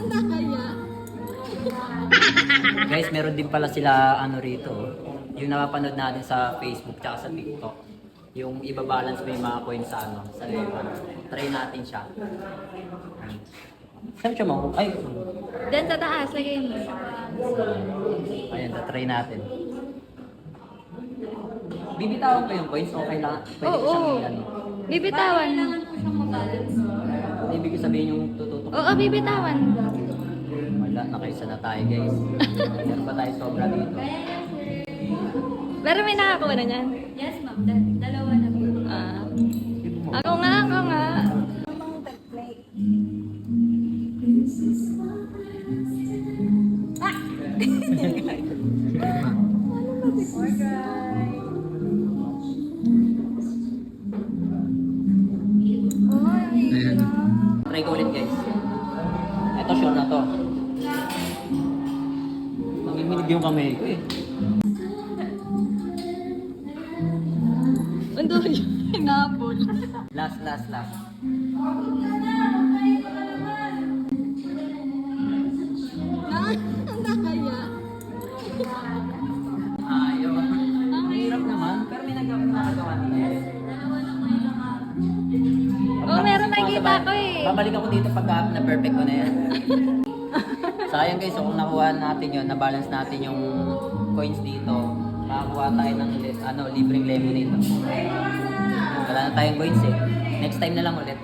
Nakaya. Guys, meron din pala sila ano rito. Yung napapanood natin sa Facebook tsaka sa TikTok. Yung ibabalance mo yung mga coins sa ano, sa level. Try natin siya. Saan siya mo? Ay! Then sa taas, lagay mo. Ayan, try natin. Bibitawan ko yung coins, okay lang. Pwede ko siyang ano. Bibitawan. Ibig ko sabihin yung tututok. Oo, bibitawan. Wala, nakaisa na tayo guys. Meron pa tayo sobra dito. Pero may nakakuha na niyan. Yes, ma'am. Dalawa na po. Ah. Ako nga. Ayan. Try ko ulit guys. Ito sure na to. Nanginginig yung kamay ko eh. Undo yun. Hinapol. Last. Nakaya. Ayaw. Ang hirap naman, pero may nagagawa nila. Oo, meron nakita ko eh. Babalik ako dito pagka na perfect ko na yan. Sayang guys, so kung nakuha natin yun, na-balance natin yung coins dito, makakuha tayo ng libreng lemonade. Wala na tayong coins eh. Next time na lang ulit.